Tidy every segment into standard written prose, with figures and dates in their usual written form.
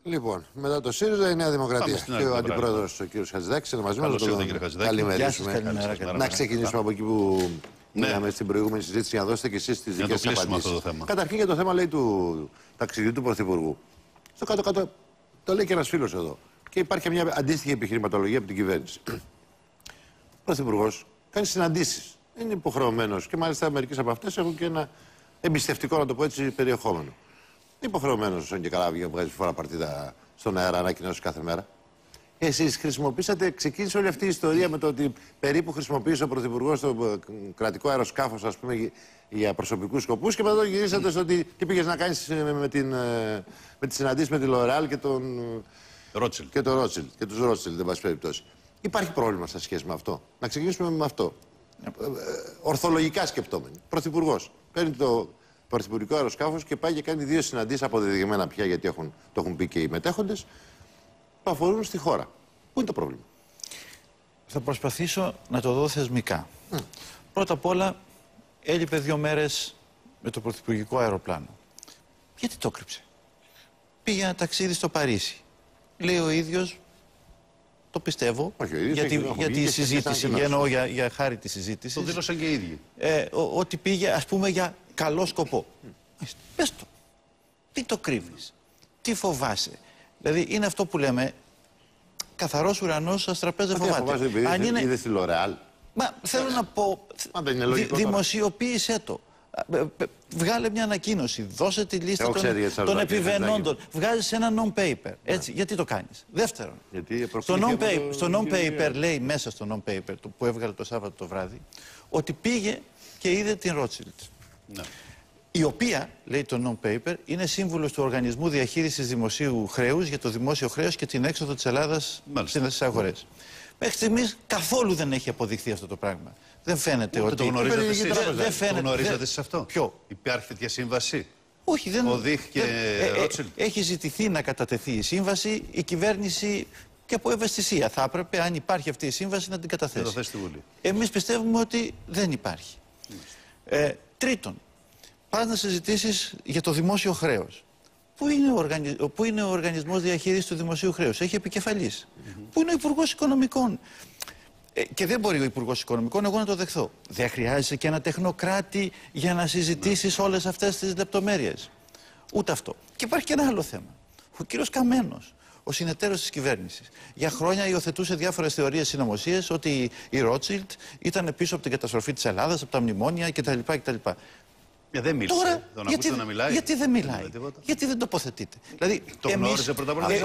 Λοιπόν, μετά το ΣΥΡΙΖΑ η Νέα Δημοκρατία. Και ο αντιπρόεδρος ο κ. Χατζηδάκης είναι μαζί μας. Καλημερίσουμε. Να ξεκινήσουμε από εκεί που πήγαμε στην προηγούμενη συζήτηση για να δώσετε και εσείς τις δικές σας απαντήσεις. Καταρχήν για το θέμα, λέει, του ταξιδιού του Πρωθυπουργού. Στο κάτω-κάτω το λέει και ένας φίλος εδώ. Και υπάρχει μια αντίστοιχη επιχειρηματολογία από την κυβέρνηση. Ο Πρωθυπουργός κάνει συναντήσεις. Είναι υποχρεωμένος και μάλιστα μερικές από αυτές έχουν και ένα εμπιστευτικό, να το πω έτσι, περιεχόμενο. Υποχρεωμένος, και καλά, βγάζει φορά παρτίδα στον αέρα, ανακοινώσει κάθε μέρα. Εσείς χρησιμοποίησατε, ξεκίνησε όλη αυτή η ιστορία με το ότι περίπου χρησιμοποίησε ο Πρωθυπουργός το κρατικό αεροσκάφος, ας πούμε, για προσωπικούς σκοπούς και μετά γυρίσατε στο ότι τι πήγες να κάνεις με τη συναντήση με τη L'Oréal και τον Rothschild. Και τον Rothschild, και τους Rothschild, εν πάση περιπτώσει. Υπάρχει πρόβλημα σε σχέση με αυτό. Να ξεκινήσουμε με αυτό. Ορθολογικά σκεπτόμενοι. Πρωθυπουργός παίρνει το πρωθυπουργικό αεροσκάφος και πάει και κάνει 2 συναντήσεις αποδεδειγμένα πια, γιατί το έχουν πει και οι μετέχοντες, που αφορούν στη χώρα. Πού είναι το πρόβλημα? Θα προσπαθήσω να το δω θεσμικά. Πρώτα απ' όλα, έλειπε 2 μέρες με το πρωθυπουργικό αεροπλάνο. Γιατί το κρύψε? Πήγε ένα ταξίδι στο Παρίσι. Λέει ο ίδιος, το πιστεύω, γιατί η συζήτηση, εννοώ για χάρη τη συζήτηση. Το δήλωσαν και οι ίδιοι. Ότι πήγε, ας πούμε, για καλό σκοπό. Πες το. Τι το κρύβεις? Τι φοβάσαι? Δηλαδή είναι αυτό που λέμε, καθαρός ουρανός σας τραπέζι φοβάται. Αν είναι... Είδες τη L'Oréal. Μα θέλω να πω, δημοσιοποίησέ το. Βγάλε μια ανακοίνωση, δώσε τη λίστα των επιβαινόντων, βγάζεις ένα non-paper. Έτσι, γιατί το κάνεις? Δεύτερον, στο non-paper λέει μέσα στο non-paper που έβγαλε το Σάββατο το βράδυ, ότι πήγε και είδε την Rothschild. Ναι. Η οποία, λέει το non-paper, είναι σύμβουλος του Οργανισμού Διαχείρισης Δημοσίου Χρέους για το δημόσιο χρέος και την έξοδο της Ελλάδας στις αγορές. Μέχρι στιγμής καθόλου δεν έχει αποδειχθεί αυτό το πράγμα. Δεν φαίνεται ότι... Το γνωρίζατε εσείς? Το γνωρίζατε εσείς αυτό? Ποιο? Υπάρχει τέτοια σύμβαση? Όχι, δεν... Ο Δίχ και Rothschild. Έχει ζητηθεί να κατατεθεί η σύμβαση, η κυβέρνηση και από ευαισθησία θα έπρεπε, αν υπάρχει αυτή η σύμβαση, να την καταθέσει. Εμείς πιστεύουμε ότι δεν υπάρχει. Τρίτον, πας να συζητήσεις για το δημόσιο χρέος. Πού είναι ο Οργανισμός Διαχείρισης του Δημοσίου Χρέους? Έχει επικεφαλής. Πού είναι ο Υπουργός Οικονομικών? Και δεν μπορεί ο Υπουργός Οικονομικών, εγώ να το δεχθώ. Δεν χρειάζεται και ένα τεχνοκράτη για να συζητήσεις όλες αυτές τις λεπτομέρειες. Ούτε αυτό. Και υπάρχει και ένα άλλο θέμα. Ο κύριος Καμένος, ο συνεταίρος της κυβέρνησης, για χρόνια υιοθετούσε διάφορες θεωρίες συνωμοσίες ότι η Rothschild ήταν πίσω από την καταστροφή της Ελλάδας, από τα μνημόνια κτλ. Δεν μίλησε. Τώρα, γιατί δεν μιλάει? Γιατί δεν τοποθετείται? Δηλαδή,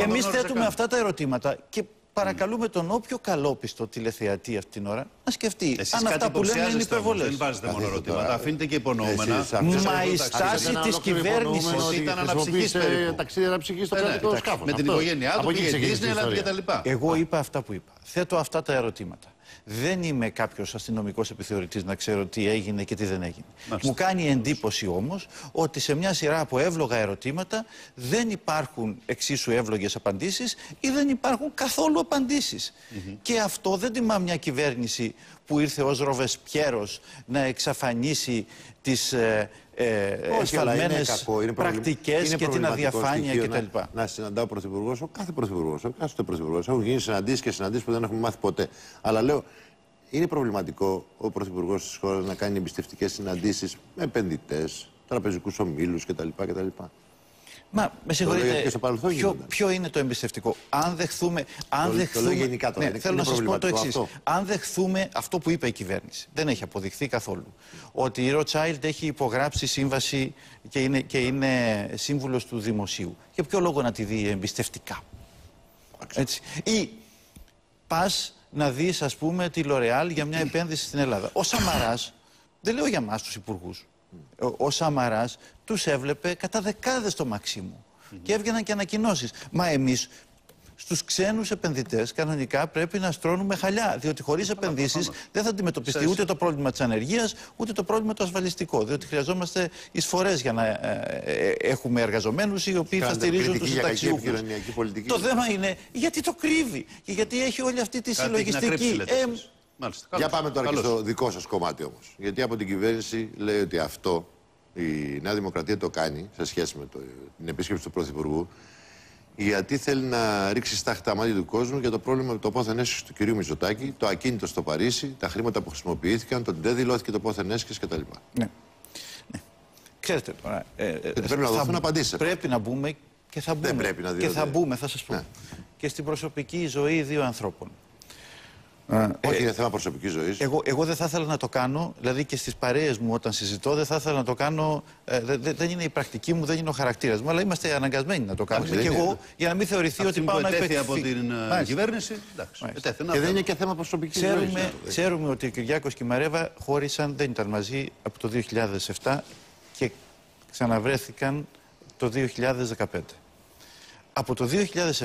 εμείς θέτουμε αυτά τα ερωτήματα και παρακαλούμε τον όποιο καλόπιστο τηλεθεατή αυτήν την ώρα να σκεφτεί αν αυτά που λένε είναι υπερβολές. Δεν βάζετε μόνο ερωτήματα, αφήνετε και υπονοούμενα. Μα η στάση της κυβέρνησης ήταν αναψυχής περίπου. Ταξίδι αναψυχής στο κρατικό σκάφος. Με την οικογένειά του, πήγε Disneyland κτλ. Εγώ είπα αυτά που είπα. Θέτω αυτά τα ερωτήματα. Δεν είμαι κάποιος αστυνομικός επιθεωρητής να ξέρω τι έγινε και τι δεν έγινε. Μου κάνει εντύπωση όμως ότι σε μια σειρά από εύλογα ερωτήματα δεν υπάρχουν εξίσου εύλογες απαντήσεις ή δεν υπάρχουν καθόλου απαντήσεις. Και αυτό δεν τιμά μια κυβέρνηση που ήρθε ως Ροβεσπιέρος να εξαφανίσει τις εσφαλμένες πρακτικές και την αδιαφάνεια κτλ. Να συναντά ο Πρωθυπουργός, ο κάθε Πρωθυπουργός, ο κάθε Πρωθυπουργός. Έχουν γίνει συναντήσεις και συναντήσεις που δεν έχουμε μάθει ποτέ. Αλλά λέω, είναι προβληματικό ο Πρωθυπουργός της χώρας να κάνει εμπιστευτικές συναντήσεις με επενδυτές, τραπεζικούς ομίλους κτλ. Μα με συγχωρείτε, ποιο είναι το εμπιστευτικό? Αν δεχθούμε. Θέλω να σας πω το εξής. Αν δεχθούμε αυτό που είπε η κυβέρνηση, δεν έχει αποδειχθεί καθόλου ότι η Rothschild έχει υπογράψει σύμβαση και είναι σύμβουλος του δημοσίου. Για ποιο λόγο να τη δει εμπιστευτικά? Έτσι. Ή πας να δεις, ας πούμε, τη L'Oréal για μια επένδυση στην Ελλάδα. Ο Σαμαράς, δεν λέω για μας τους υπουργούς, ο Σαμαράς τους έβλεπε κατά δεκάδες το Μαξίμου και έβγαιναν και ανακοινώσεις. Μα εμείς στους ξένους επενδυτές κανονικά πρέπει να στρώνουμε χαλιά, διότι χωρίς επενδύσεις δεν θα αντιμετωπιστεί ούτε το πρόβλημα της ανεργίας ούτε το πρόβλημα το ασφαλιστικό, διότι χρειαζόμαστε εισφορές για να έχουμε εργαζομένους οι οποίοι θα στηρίζουν τους συνταξιούχους. Το θέμα είναι γιατί το κρύβει και γιατί έχει όλη αυτή τη συλλογιστική. Για πάμε τώρα και στο δικό σας κομμάτι όμως. Γιατί από την κυβέρνηση λέει ότι αυτό η Νέα Δημοκρατία το κάνει σε σχέση με την επίσκεψη του Πρωθυπουργού Γιατί θέλει να ρίξει στάχτη τα μάτια του κόσμου για το πρόβλημα με το πόθεν έσχεσαι του κυρίου Μητσοτάκη, το ακίνητο στο Παρίσι, τα χρήματα που χρησιμοποιήθηκαν, το δεν δηλώθηκε το πόθεν έσχεσαι κτλ. Ναι. Ξέρετε τώρα. Πρέπει να δοθούν απαντήσεις. Πρέπει να μπούμε και θα μπούμε. Δεν πρέπει να και θα μπούμε, θα σας πω. Ναι. Και στην προσωπική ζωή δύο ανθρώπων. Όχι, είναι θέμα προσωπικής ζωής. Εγώ δεν θα ήθελα να το κάνω, δηλαδή και στις παρέες μου όταν συζητώ, δεν θα ήθελα να το κάνω. Δεν είναι η πρακτική μου, δεν είναι ο χαρακτήρας μου, αλλά είμαστε αναγκασμένοι να το κάνουμε. Και εγώ, για να μην θεωρηθεί ότι πάω να υπερτεθεί από την κυβέρνηση. Και δεν είναι και θέμα προσωπικής ζωής. Ξέρουμε ότι ο Κυριάκος και η Μαρέβα χώρισαν, δεν ήταν μαζί από το 2007 και ξαναβρέθηκαν το 2015. Από το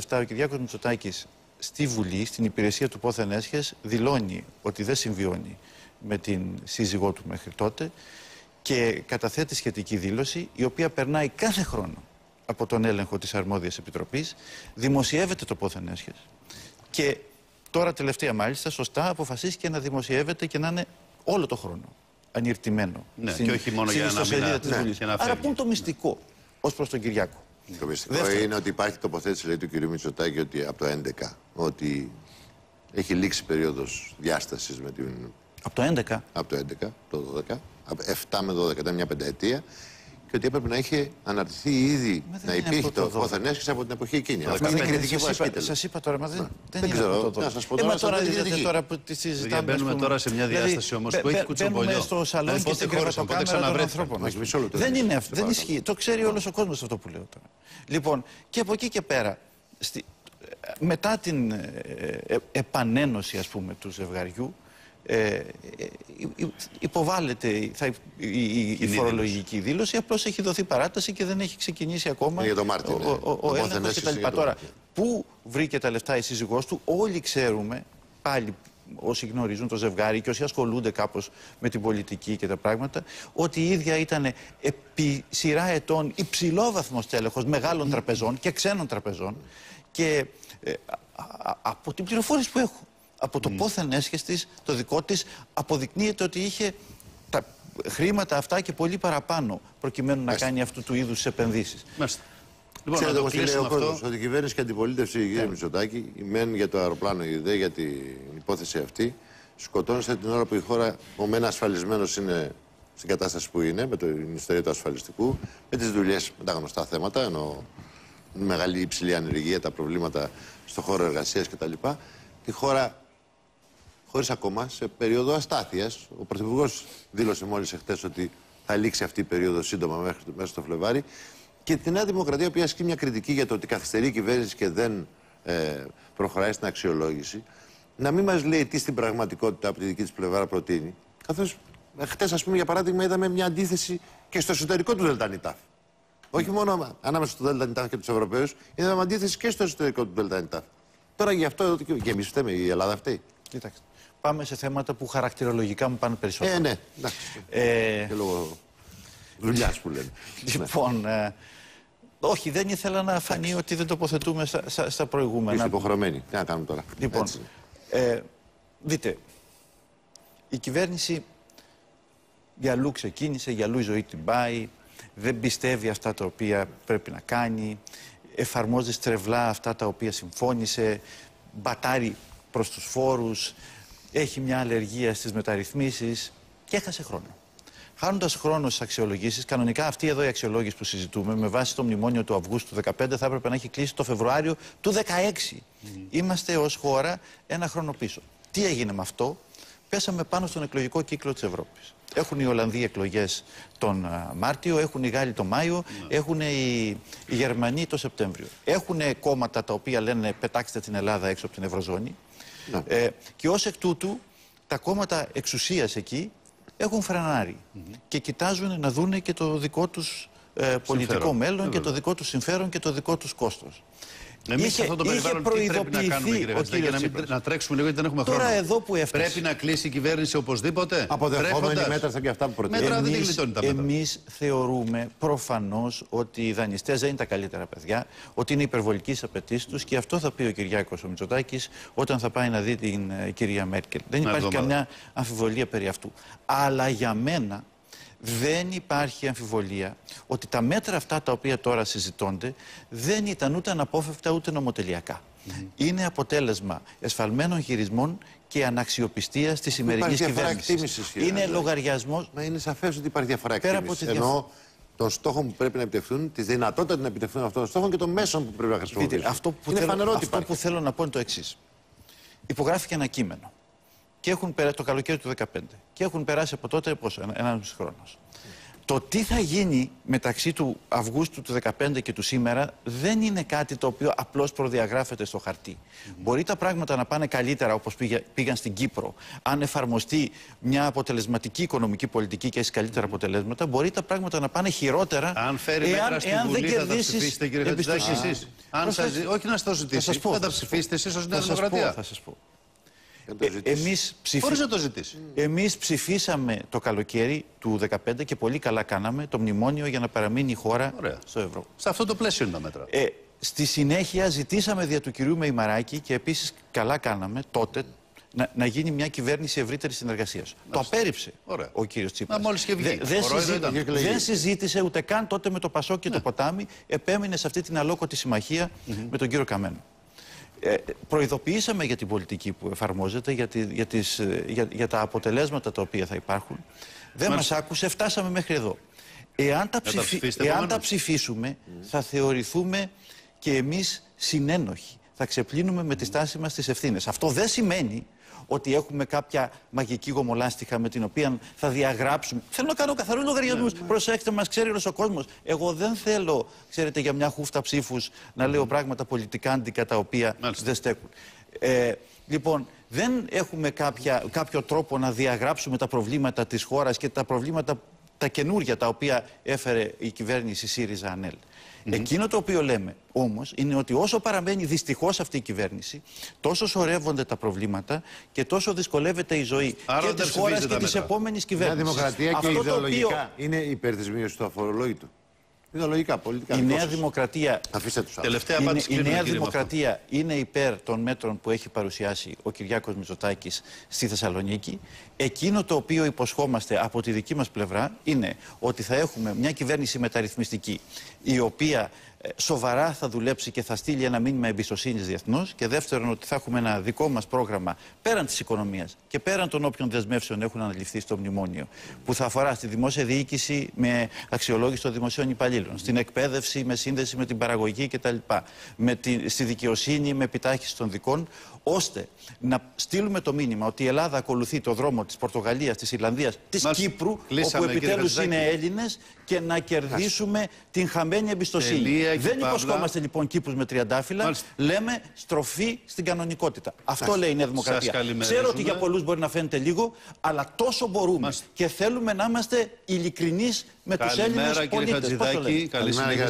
2007 ο Κυριάκος Μητσοτάκης στη Βουλή, στην υπηρεσία του πόθεν έσχες, δηλώνει ότι δεν συμβιώνει με την σύζυγό του μέχρι τότε και καταθέτει σχετική δήλωση, η οποία περνάει κάθε χρόνο από τον έλεγχο της αρμόδιας επιτροπής, δημοσιεύεται το πόθεν έσχες και τώρα τελευταία μάλιστα σωστά αποφασίστηκε να δημοσιεύεται και να είναι όλο το χρόνο ανιρτημένο. Ναι, και όχι μόνο για να μην. Άρα πού είναι το μυστικό ως προς τον Κυριάκο? Το μυστικό είναι ότι υπάρχει τοποθέτηση, λέει, του κ. Μητσοτάκη ότι από το 2011 ότι έχει λήξει περίοδος διάστασης με την. Από το 2011? Από το 2011, το 12, από 7 με 12, ήταν μια πενταετία. Και ότι έπρεπε να είχε αναρτηθεί ήδη, να υπήρχε το πόθεν έσχεσαι από την εποχή εκείνη. Αυτή είναι η κριτική που ασκείται. Σας είπα τώρα, μα δεν ξέρω. Να σας πω τώρα που τη συζητάμε. Μπαίνουμε τώρα σε μια διάσταση όμως που έχει κουτσομπολιό. Μπαίνουμε στο σαλόνι και στην κρεβατοκάμερα των ανθρώπων. Δεν είναι αυτό. Δεν ισχύει. Το ξέρει όλος ο κόσμος αυτό που λέω τώρα. Λοιπόν, και από εκεί και πέρα, μετά την επανένωση, ας πούμε, του ζευγαριού, υποβάλλεται η φορολογική δήλωση, απλώς έχει δοθεί παράταση και δεν έχει ξεκινήσει ακόμα για το Μάρτιο, ο έλεγχος κτλ. Τώρα, πού βρήκε τα λεφτά η σύζυγός του? Όλοι ξέρουμε, πάλι όσοι γνωρίζουν το ζευγάρι και όσοι ασχολούνται κάπως με την πολιτική και τα πράγματα, ότι η ίδια ήταν επί σειρά ετών υψηλόβαθμος τέλεχος μεγάλων τραπεζών και ξένων τραπεζών και από την πληροφόρηση που έχω, από το πόθεν έσχες της, το δικό της, αποδεικνύεται ότι είχε τα χρήματα αυτά και πολύ παραπάνω προκειμένου να κάνει αυτού του είδους επενδύσεις. Λοιπόν, ξέρετε όπως λέει ο κόσμος, ότι η κυβέρνηση και αντιπολίτευση, κύριε Μητσοτάκη, η μεν για το αεροπλάνο, η δε για την υπόθεση αυτή, σκοτώνεται την ώρα που η χώρα, ο μεν ασφαλισμένος είναι στην κατάσταση που είναι, με την ιστορία του ασφαλιστικού, με τις δουλειές, με τα γνωστά θέματα, ενώ μεγάλη υψηλή ανεργία, τα προβλήματα στο χώρο εργασίας κτλ. Τη χώρα χωρίς ακόμα σε περίοδο αστάθειας. Ο Πρωθυπουργός δήλωσε μόλις εχθές ότι θα λήξει αυτή η περίοδο σύντομα μέσα στο Φλεβάρι. Και τη Νέα Δημοκρατία, η οποία ασκεί μια κριτική για το ότι καθυστερεί η κυβέρνηση και δεν προχωράει στην αξιολόγηση, να μην μας λέει τι στην πραγματικότητα από τη δική της πλευρά προτείνει. Καθώς χτες, ας πούμε, για παράδειγμα, είδαμε μια αντίθεση και στο εσωτερικό του ΔΝΤ. Όχι μόνο ανάμεσα στο ΔΝΤ και τους Ευρωπαίους, είδαμε αντίθεση και στο εσωτερικό του ΔΝΤ. Τώρα γι' αυτό και εμείς φταίμε, η Ελλάδα αυτή. Κοιτάξτε. Πάμε σε θέματα που χαρακτηρολογικά μου πάνε περισσότερο. Ναι, εντάξει. Και λόγω δουλειάς που λένε. Λοιπόν, όχι, δεν ήθελα να φανεί ότι δεν τοποθετούμε στα προηγούμενα. Είστε υποχρεωμένοι. Τι να κάνουμε τώρα? Λοιπόν, δείτε, η κυβέρνηση για αλλού ξεκίνησε, για αλλού η ζωή την πάει, δεν πιστεύει αυτά τα οποία πρέπει να κάνει, εφαρμόζει στρεβλά αυτά τα οποία συμφώνησε, μπατάρει προς τους φόρους, έχει μια αλλεργία στις μεταρρυθμίσεις και έχασε χρόνο. Χάνοντας χρόνο στις αξιολογήσεις, κανονικά αυτή εδώ η αξιολόγηση που συζητούμε με βάση το μνημόνιο του Αυγούστου του 2015 θα έπρεπε να έχει κλείσει το Φεβρουάριο του 2016. Είμαστε ως χώρα ένα χρόνο πίσω. Τι έγινε με αυτό? Πέσαμε πάνω στον εκλογικό κύκλο της Ευρώπης. Έχουν οι Ολλανδοί εκλογές τον Μάρτιο, έχουν οι Γάλλοι τον Μάιο, έχουν οι Γερμανοί τον Σεπτέμβριο. Έχουν κόμματα τα οποία λένε πετάξτε την Ελλάδα έξω από την Ευρωζώνη. Και ως εκ τούτου τα κόμματα εξουσίας εκεί έχουν φρενάρει και κοιτάζουν να δούνε και το δικό τους πολιτικό μέλλον και το δικό τους συμφέρον και το δικό τους κόστος. Εμείς σε αυτό το περιβάλλον τι πρέπει να κάνουμε, κύριε Βεστέ, για να τρέξουμε λίγο, γιατί δεν έχουμε χρόνο. Τώρα εδώ που έφτασε. Πρέπει να κλείσει η κυβέρνηση οπωσδήποτε. Αποδεχόμενη μέτρα στα και αυτά που προτείνει. Μέτρα δεν γλιτώνει τα μέτρα. Εμείς θεωρούμε προφανώς ότι οι δανειστές δεν είναι τα καλύτερα παιδιά, ότι είναι υπερβολικής απαιτήσεις τους και αυτό θα πει ο Κυριάκος ο Μητσοτάκης όταν θα πάει να δει την κυρία Μέρκελ. Δεν υπάρχει καμιά αμφιβολία περί αυτού. Αλλά για μένα Δεν υπάρχει αμφιβολία ότι τα μέτρα αυτά τα οποία τώρα συζητώνται δεν ήταν ούτε αναπόφευκτα ούτε νομοτελειακά. Είναι αποτέλεσμα εσφαλμένων χειρισμών και αναξιοπιστίας της σημερινής κυβέρνησης. Είναι λογαριασμός. Μα είναι σαφές ότι υπάρχει διαφορά εκτίμησης. Εννοώ των στόχων που πρέπει να επιτευχθούν, τη δυνατότητα να επιτευχθούν αυτών των στόχων και των μέσων που πρέπει να χρησιμοποιηθούν. Αυτό που θέλω να πω είναι το εξής. Υπογράφηκε ένα κείμενο και το καλοκαίρι του 2015 και έχουν περάσει από τότε ένας χρόνος. Το τι θα γίνει μεταξύ του Αυγούστου του 2015 και του σήμερα δεν είναι κάτι το οποίο απλώς προδιαγράφεται στο χαρτί. Μπορεί τα πράγματα να πάνε καλύτερα όπως πήγαν στην Κύπρο. Αν εφαρμοστεί μια αποτελεσματική οικονομική πολιτική και έχει καλύτερα αποτελέσματα, μπορεί τα πράγματα να πάνε χειρότερα. Αν φέρει μέτρα στη Βουλή, θα τα ψηφίσετε, κύριε Χατζηδάκη, εσείς? Όχι να σας το ζητήσει, θα τα ψηφίσετε εσείς ως Νέα Δημοκρατία? Θα σας πω. Εμείς ψηφίσαμε το καλοκαίρι του 2015 και πολύ καλά κάναμε το μνημόνιο για να παραμείνει η χώρα στο ευρώ. Σε αυτό το πλαίσιο είναι τα μέτρα. Στη συνέχεια ζητήσαμε δια του κυρίου Μεϊμαράκη και επίσης καλά κάναμε τότε να γίνει μια κυβέρνηση ευρύτερης συνεργασίας. Το απέρριψε ο κύριος Τσίπρας. Μόλις και βγει. Δεν συζήτησε ούτε καν τότε με το Πασόκ και το Ποτάμι. Επέμεινε σε αυτή την αλόκοτη συμμαχία με τον κύριο Καμένο. Προειδοποιήσαμε για την πολιτική που εφαρμόζεται, για τα αποτελέσματα τα οποία θα υπάρχουν. Δεν μας άκουσε, φτάσαμε μέχρι εδώ. Εάν τα ψηφίσουμε, θα θεωρηθούμε και εμείς συνένοχοι. Θα ξεπλύνουμε με τη στάση μας τις ευθύνες. Αυτό δεν σημαίνει ότι έχουμε κάποια μαγική γομολάστιχα με την οποία θα διαγράψουμε. Θέλω να κάνω καθαρούς λογαριασμούς. Προσέξτε, μας ξέρει όλος ο κόσμος. Εγώ δεν θέλω, ξέρετε, για μια χούφτα ψήφους να λέω πράγματα πολιτικάντικα τα οποία δεν στέκουν. Λοιπόν, δεν έχουμε κάποιο τρόπο να διαγράψουμε τα προβλήματα της χώρας και τα προβλήματα τα καινούργια τα οποία έφερε η κυβέρνηση ΣΥΡΙΖΑ-ΑΝΕΛ. Εκείνο το οποίο λέμε όμως είναι ότι όσο παραμένει δυστυχώς αυτή η κυβέρνηση, τόσο σωρεύονται τα προβλήματα και τόσο δυσκολεύεται η ζωή και της χώρας και της επόμενης κυβέρνησης. Η Δημοκρατία και ιδεολογικά είναι υπέρ της μείωσης του αφορολόγητου. Ιδεολογικά, πολιτικά. Η Νέα Δημοκρατία, η Νέα Δημοκρατία είναι υπέρ των μέτρων που έχει παρουσιάσει ο Κυριάκος Μητσοτάκης στη Θεσσαλονίκη. Εκείνο το οποίο υποσχόμαστε από τη δική μας πλευρά είναι ότι θα έχουμε μια κυβέρνηση μεταρρυθμιστική η οποία σοβαρά θα δουλέψει και θα στείλει ένα μήνυμα εμπιστοσύνης διεθνώς, και δεύτερον ότι θα έχουμε ένα δικό μας πρόγραμμα πέραν της οικονομίας και πέραν των όποιων δεσμεύσεων έχουν αναλυφθεί στο μνημόνιο, που θα αφορά στη δημόσια διοίκηση με αξιολόγηση των δημοσίων υπαλλήλων, στην εκπαίδευση με σύνδεση με την παραγωγή κτλ., στη δικαιοσύνη με επιτάχυνση των δικών, ώστε να στείλουμε το μήνυμα ότι η Ελλάδα ακολουθεί το δρόμο της Πορτογαλίας, της Ιρλανδίας, της Κύπρου, όπου επιτέλους είναι Έλληνες, και να κερδίσουμε την χαμένη εμπιστοσύνη. Δεν υποσχόμαστε λοιπόν Κύπρους με τριαντάφυλλα, λέμε στροφή στην κανονικότητα. Αυτό λέει η Νέα Δημοκρατία. Ξέρω ότι για πολλούς μπορεί να φαίνεται λίγο, αλλά τόσο μπορούμε και θέλουμε να είμαστε ειλικρινείς με τους Έλληνες πολίτες. Καλημέρα κύριε Χατζηδάκη, καλή συνέχεια.